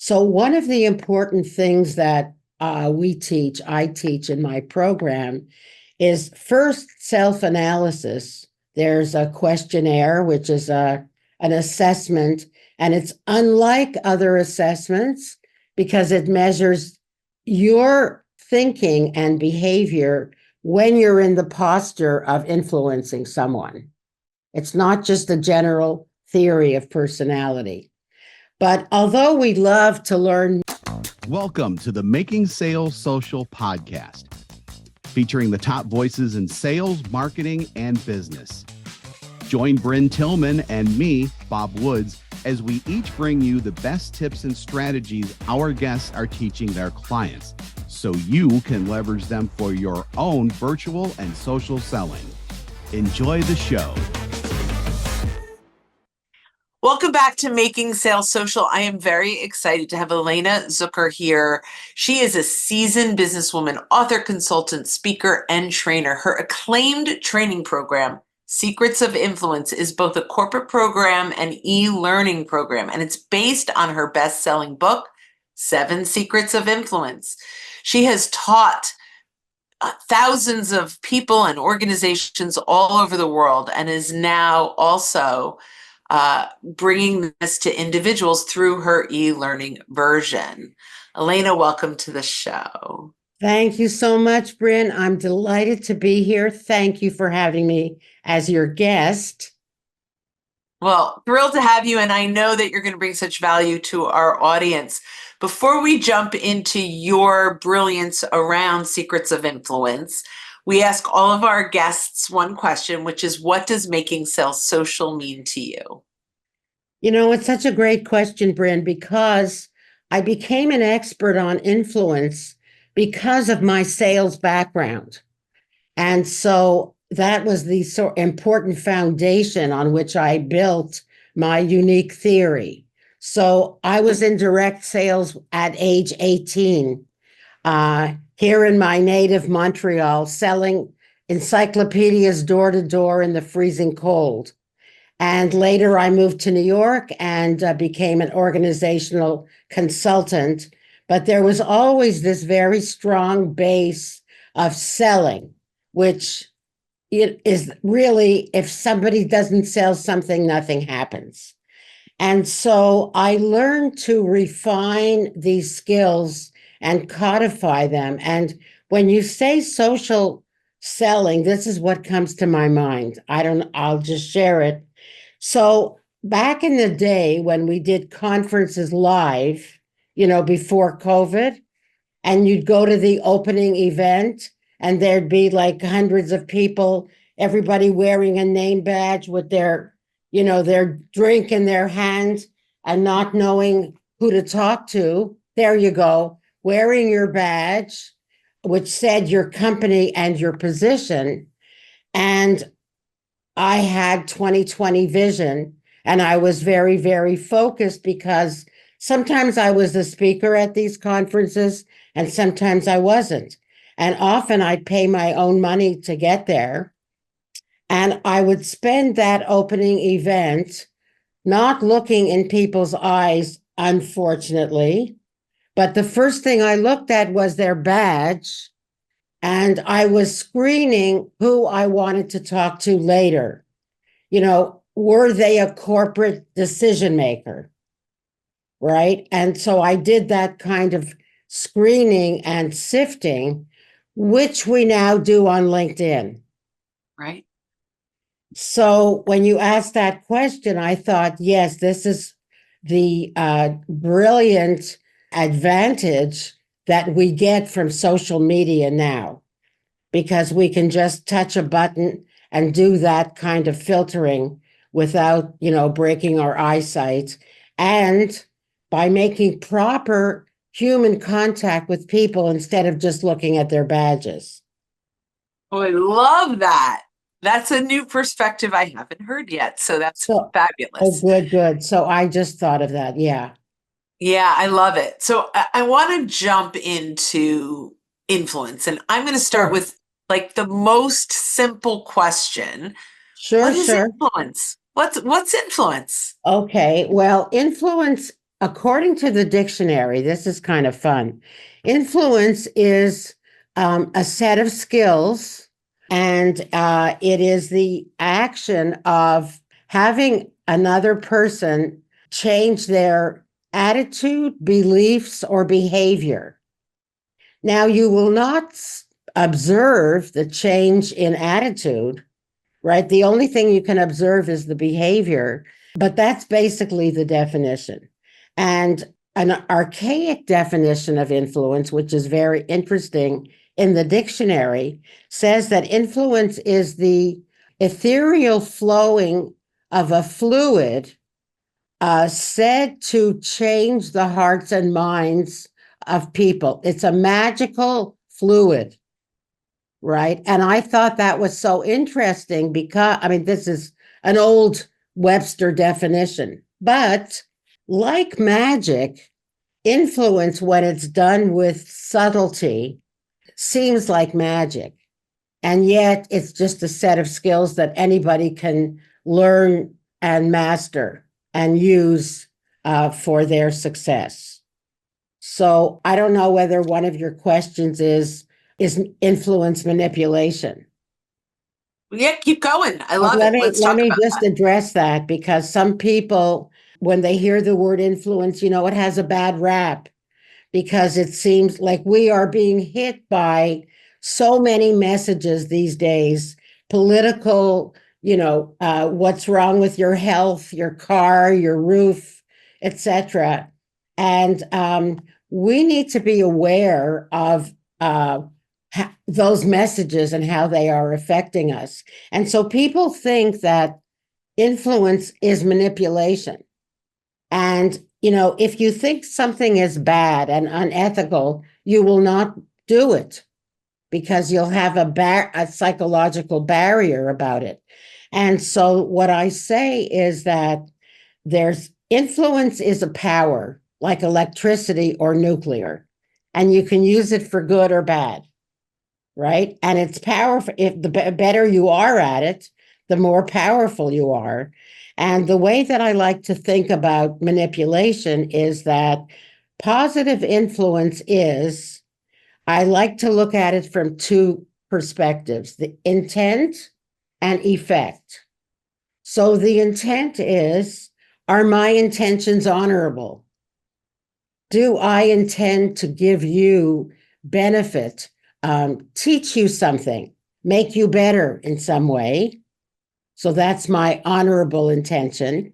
So one of the important things that I teach in my program is first self-analysis. There's a questionnaire, which is an assessment, and it's unlike other assessments because it measures your thinking and behavior when you're in the posture of influencing someone. It's not just a general theory of personality. But although we love to learn. Welcome to the Making Sales Social podcast, featuring the top voices in sales, marketing, and business. Join Brynne Tillman and me, Bob Woods, as we each bring you the best tips and strategies our guests are teaching their clients, so you can leverage them for your own virtual and social selling. Enjoy the show. Welcome back to Making Sales Social. I am very excited to have Elena Zucker here. She is a seasoned businesswoman, author, consultant, speaker, and trainer. Her acclaimed training program, Secrets of Influence, is both a corporate program and e-learning program, and it's based on her best-selling book, 7 Secrets of Influence. She has taught thousands of people and organizations all over the world and is now also bringing this to individuals through her e-learning version. Elena, welcome to the show. Thank you so much, Brynne. I'm delighted to be here. Thank you for having me as your guest. Well, thrilled to have you, and I know that you're going to bring such value to our audience. Before we jump into your brilliance around Secrets of Influence, we ask all of our guests one question, which is, what does making sales social mean to you? You know, it's such a great question, Brynne, because I became an expert on influence because of my sales background. And so that was the important foundation on which I built my unique theory. So I was in direct sales at age 18. Here in my native Montreal, selling encyclopedias door to door in the freezing cold. And later I moved to New York and became an organizational consultant. But there was always this very strong base of selling, which it is really, if somebody doesn't sell something, nothing happens. And so I learned to refine these skills and codify them. And when you say social selling, this is what comes to my mind. I'll just share it. So back in the day when we did conferences live, before COVID, and you'd go to the opening event and there'd be like hundreds of people, everybody wearing a name badge with their drink in their hand and not knowing who to talk to. There you go. Wearing your badge, which said your company and your position. And I had 20/20 vision, and I was very, very focused because sometimes I was the speaker at these conferences and sometimes I wasn't. And often I'd pay my own money to get there. And I would spend that opening event not looking in people's eyes, unfortunately. But the first thing I looked at was their badge, and I was screening who I wanted to talk to later. Were they a corporate decision maker? Right? And so I did that kind of screening and sifting, which we now do on LinkedIn. Right. So when you asked that question, I thought, yes, this is the brilliant advantage that we get from social media now, because we can just touch a button and do that kind of filtering without, breaking our eyesight, and by making proper human contact with people instead of just looking at their badges. Oh, I love that. That's a new perspective I haven't heard yet. So that's fabulous. Oh, good. So I just thought of that. Yeah. Yeah, I love it. So I want to jump into influence, and I'm going to start with like the most simple question. Sure. What is influence? What's influence? Okay. Well, influence according to the dictionary, this is kind of fun. Influence is a set of skills, and it is the action of having another person change their attitude, beliefs, or behavior. Now, you will not observe the change in attitude, right? The only thing you can observe is the behavior, but that's basically the definition. And an archaic definition of influence, which is very interesting in the dictionary, says that influence is the ethereal flowing of a fluid said to change the hearts and minds of people. It's a magical fluid, right? And I thought that was so interesting because, I mean, this is an old Webster definition, but like magic, influence, when it's done with subtlety, seems like magic. And yet it's just a set of skills that anybody can learn and master and use for their success. So I don't know whether one of your questions is influence manipulation. Yeah, keep going. I love Let it. me Let's let talk me about just that. address that, because some people, when they hear the word influence, it has a bad rap, because it seems like we are being hit by so many messages these days, political, what's wrong with your health, your car, your roof, etc. And we need to be aware of those messages and how they are affecting us. And so people think that influence is manipulation. And, if you think something is bad and unethical, you will not do it, because you'll have a psychological barrier about it. And so what I say is that there's influence is a power like electricity or nuclear, and you can use it for good or bad, right? And it's powerful. If the better you are at it, the more powerful you are. And the way that I like to think about manipulation is that positive influence is, I like to look at it from two perspectives: the intent and effect. So the intent is, are my intentions honorable? Do I intend to give you benefit, teach you something, make you better in some way? So that's my honorable intention.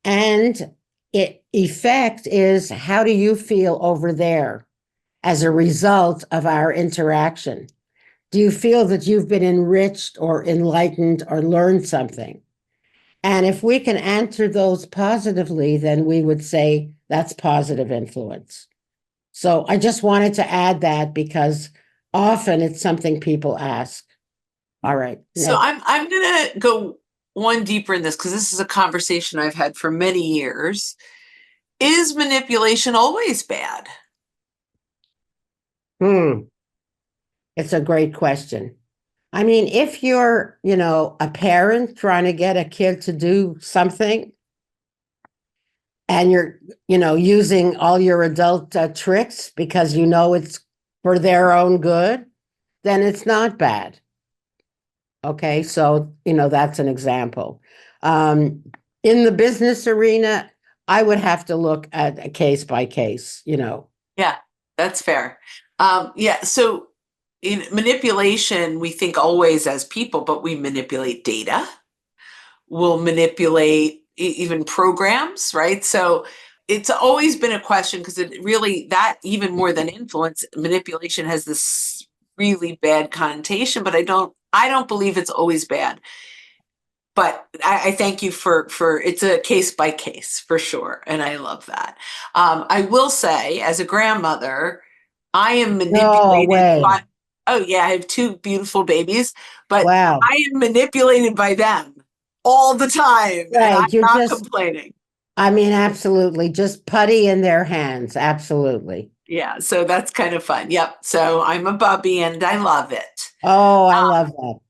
And effect is, how do you feel over there as a result of our interaction? Do you feel that you've been enriched or enlightened or learned something? And if we can answer those positively, then we would say that's positive influence. So I just wanted to add that, because often it's something people ask. All right. So Next. I'm gonna go one deeper in this, because this is a conversation I've had for many years. Is manipulation always bad? It's a great question. I mean, if you're, a parent trying to get a kid to do something, and you're, using all your adult tricks because it's for their own good, then it's not bad. Okay, so, that's an example. In the business arena, I would have to look at a case by case. Yeah, that's fair. Yeah, so in manipulation, we think always as people, but we manipulate data. We'll manipulate even programs, right? So it's always been a question, because it really, that even more than influence, manipulation has this really bad connotation, but I don't believe it's always bad. But I thank you for it's a case by case for sure, and I love that. I will say, as a grandmother, I am No manipulated way. by. Oh yeah, I have two beautiful babies, but Wow. I am manipulated by them all the time, and I'm Right. You're not just, complaining. I mean, absolutely, just putty in their hands. Absolutely. Yeah, so that's kind of fun. Yep. So I'm a bubby, and I love it. Oh, I love that.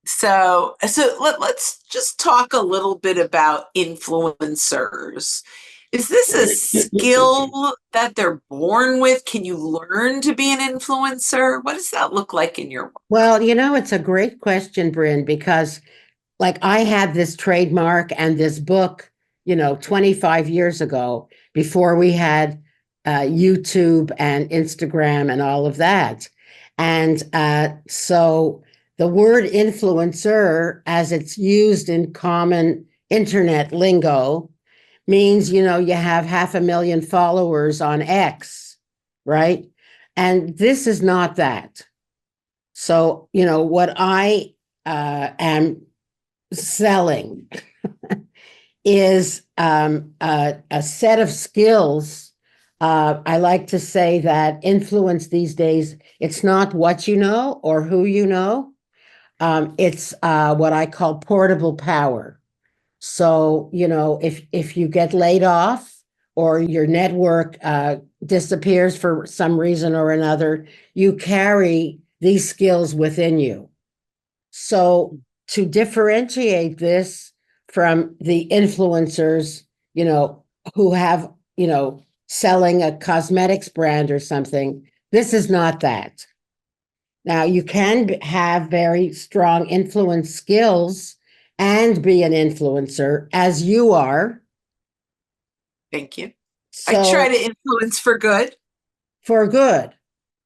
So let's just talk a little bit about influencers. Is this a skill that they're born with? Can you learn to be an influencer? What does that look like in your work? Well, it's a great question, Brynne, because like I had this trademark and this book, 25 years ago before we had YouTube and Instagram and all of that. And so the word influencer, as it's used in common internet lingo, means, you have 500,000 followers on X, right? And this is not that. So, what I am selling is a set of skills. I like to say that influence these days, it's not what you know or who you know. It's what I call portable power. So, if you get laid off or your network disappears for some reason or another, you carry these skills within you. So to differentiate this from the influencers, who have, selling a cosmetics brand or something, this is not that. Now, you can have very strong influence skills and be an influencer as you are. Thank you. I try So to influence for good. for good,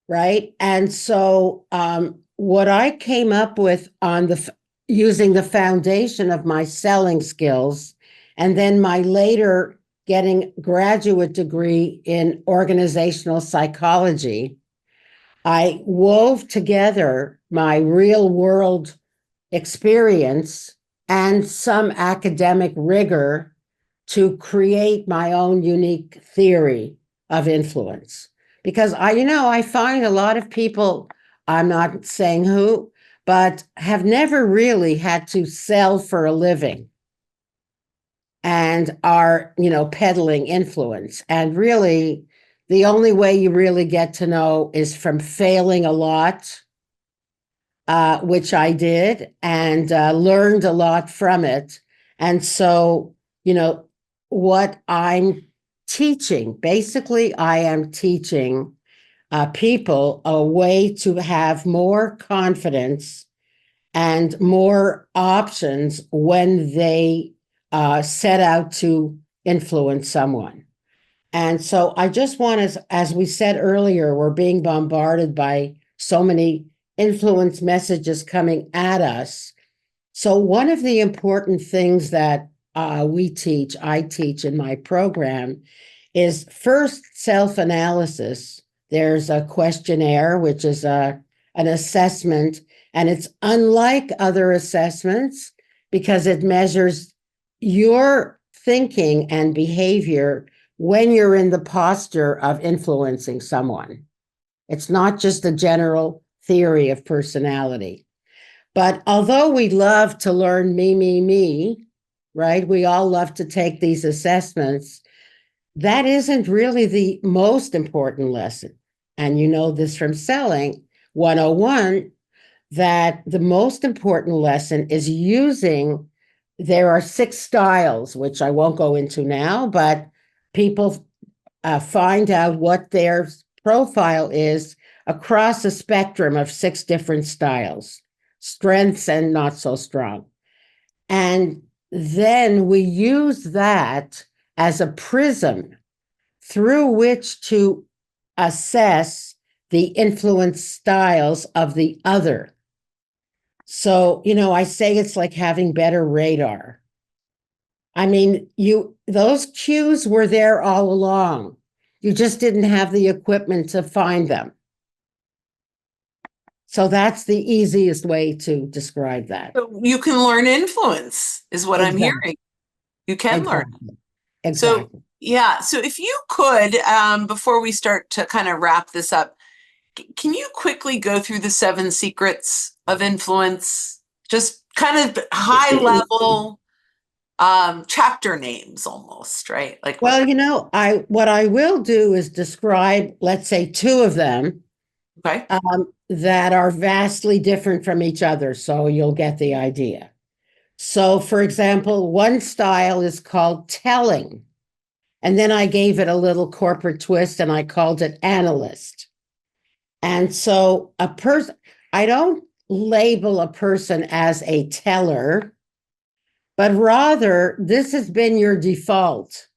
right? And so what I came up with on using the foundation of my selling skills and then my later getting graduate degree in organizational psychology, I wove together my real world experience and some academic rigor to create my own unique theory of influence. Because I find a lot of people, I'm not saying who, but have never really had to sell for a living and are, peddling influence. And really, the only way you really get to know is from failing a lot, which I did, and learned a lot from it. And so, what I'm teaching, basically, I am teaching people a way to have more confidence and more options when they set out to influence someone. And so I just want to, as we said earlier, we're being bombarded by so many influence messages coming at us. So one of the important things that I teach in my program is first self-analysis. There's a questionnaire, which is an assessment, and it's unlike other assessments because it measures your thinking and behavior when you're in the posture of influencing someone. It's not just a general theory of personality. But although we love to learn me, right? We all love to take these assessments. That isn't really the most important lesson. And you know this from Selling 101, that the most important lesson is using, there are 6 styles, which I won't go into now, but people find out what their profile is across a spectrum of 6 different styles, strengths and not so strong. And then we use that as a prism through which to assess the influence styles of the other. So, I say it's like having better radar. I mean, those cues were there all along. You just didn't have the equipment to find them. So that's the easiest way to describe that. So you can learn influence, is what I'm Exactly. hearing. You can learn. Exactly. So, yeah. So if you could, before we start to kind of wrap this up, can you quickly go through the 7 secrets of influence? Just kind of high level chapter names almost, right? Like, Well, what I will do is describe, let's say, 2 of them okay. that are vastly different from each other, so you'll get the idea. So, for example, one style is called telling, And then I gave it a little corporate twist and I called it analyst. And so I don't label a person as a teller, but rather this has been your default.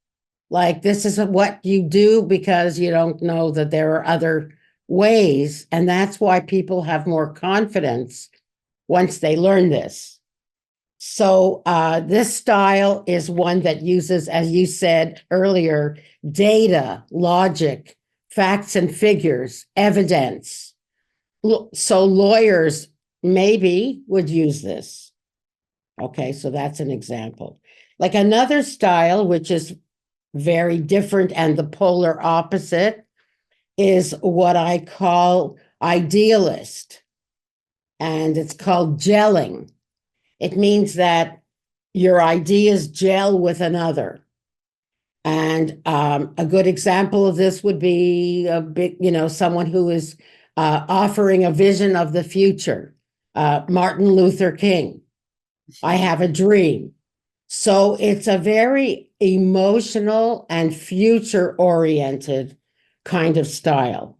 Like this is what you do because you don't know that there are other ways. And that's why people have more confidence once they learn this. So this style is one that uses, as you said earlier, data, logic, facts and figures, evidence. So lawyers maybe would use this. Okay, so that's an example. Like another style, which is very different and the polar opposite, is what I call idealist. And it's called gelling. It means that your ideas gel with another. And a good example of this would be someone who is offering a vision of the future. Martin Luther King. I have a dream. So it's a very emotional and future oriented kind of style.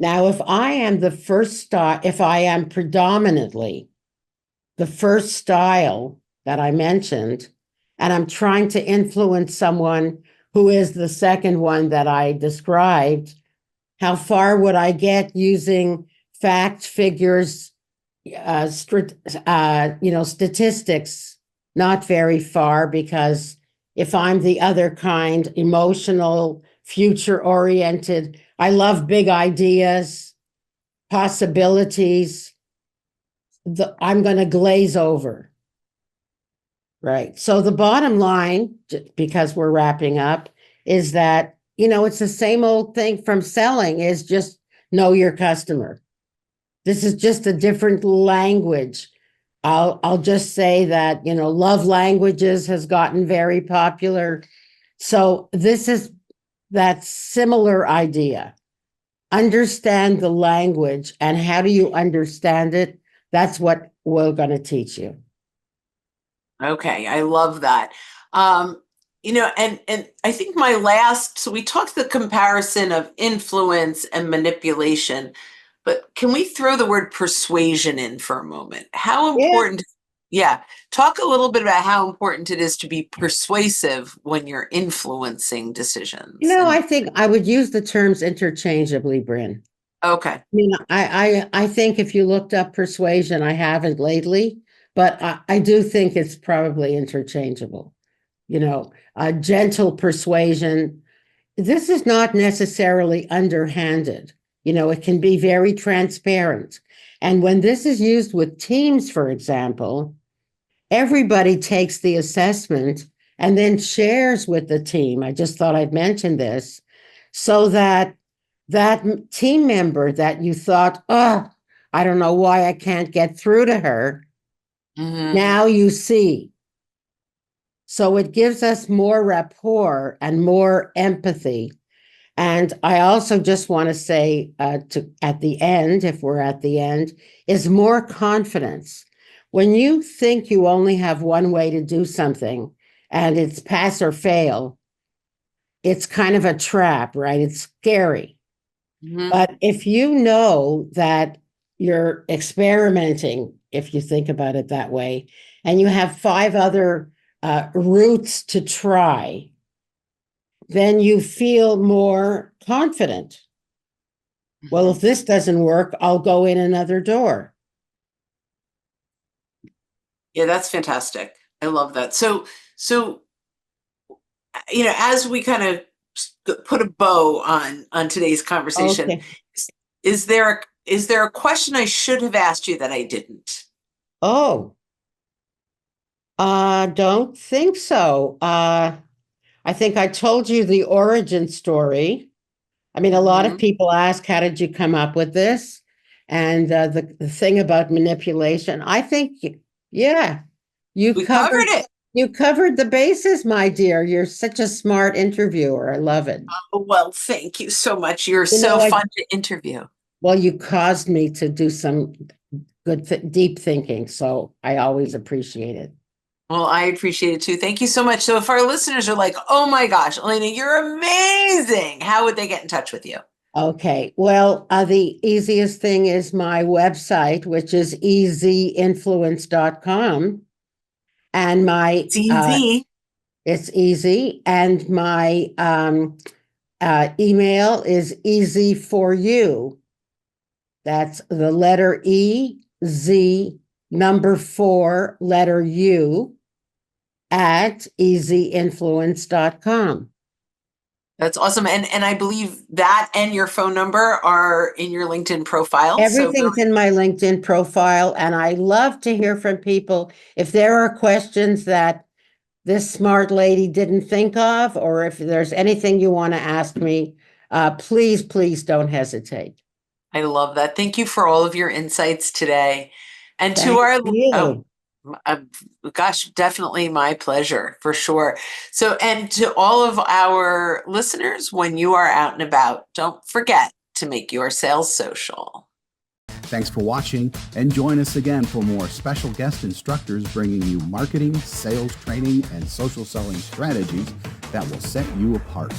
Now, if I am predominantly the first style that I mentioned, and I'm trying to influence someone who is the second one that I described, how far would I get using facts, figures, statistics? Not very far, because if I'm the other kind, emotional, future oriented, I love big ideas, possibilities. I'm going to glaze over. Right. So the bottom line, because we're wrapping up, is that, it's the same old thing from selling, is just know your customer. This is just a different language. I'll just say that, love languages has gotten very popular. So this is that similar idea. Understand the language, and how do you understand it? That's what we're going to teach you. Okay, I love that. And I think so we talked the comparison of influence and manipulation, but can we throw the word persuasion in for a moment? How important, yeah, talk a little bit about how important it is to be persuasive when you're influencing decisions. I think I would use the terms interchangeably, Brynne. Okay. I think if you looked up persuasion, I haven't lately, but I do think it's probably interchangeable. A gentle persuasion. This is not necessarily underhanded. It can be very transparent. And when this is used with teams, for example, everybody takes the assessment and then shares with the team. I just thought I'd mention this, so that team member that you thought, oh, I don't know why I can't get through to her. Mm-hmm. Now you see. So it gives us more rapport and more empathy. And I also just want to say at the end, if we're at the end, is more confidence. When you think you only have one way to do something and it's pass or fail, it's kind of a trap, right? It's scary. Mm-hmm. But if you know that you're experimenting, if you think about it that way, and you have 5 other routes to try, then you feel more confident. Well, if this doesn't work, I'll go in another door. Yeah, that's fantastic. I love that. So, as we kind of put a bow on today's conversation, okay, is there a question I should have asked you that I didn't? Oh, don't think so. I think I told you the origin story. I mean, a lot of people ask, how did you come up with this? And the thing about manipulation, I think, yeah, we covered it. You covered the bases, my dear. You're such a smart interviewer. I love it. Oh, well, thank you so much. You're so fun to interview. Well, you caused me to do some good, deep thinking, so I always appreciate it. Well, I appreciate it too. Thank you so much. So if our listeners are like, oh my gosh, Elena, you're amazing, how would they get in touch with you? Okay. Well, the easiest thing is my website, which is easyinfluence.com. And It's easy. it's easy. And my email is easy for you. That's the letter E, Z, number 4, letter U, at easyinfluence.com. That's awesome. And I believe that and your phone number are in your LinkedIn profile. Everything's in my LinkedIn profile, and I love to hear from people. If there are questions that this smart lady didn't think of, or if there's anything you want to ask me, please don't hesitate. I love that. Thank you for all of your insights today. And to Thank our, you. gosh, definitely my pleasure for sure. So, and to all of our listeners, when you are out and about, don't forget to make your sales social. Thanks for watching, and join us again for more special guest instructors bringing you marketing, sales training, and social selling strategies that will set you apart.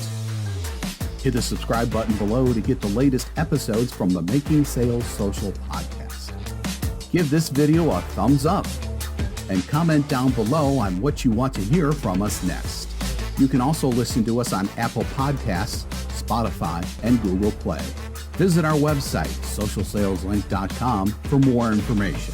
Hit the subscribe button below to get the latest episodes from the Making Sales Social podcast. Give this video a thumbs up and comment down below on what you want to hear from us next. You can also listen to us on Apple Podcasts, Spotify, and Google Play. Visit our website, socialsaleslink.com, for more information.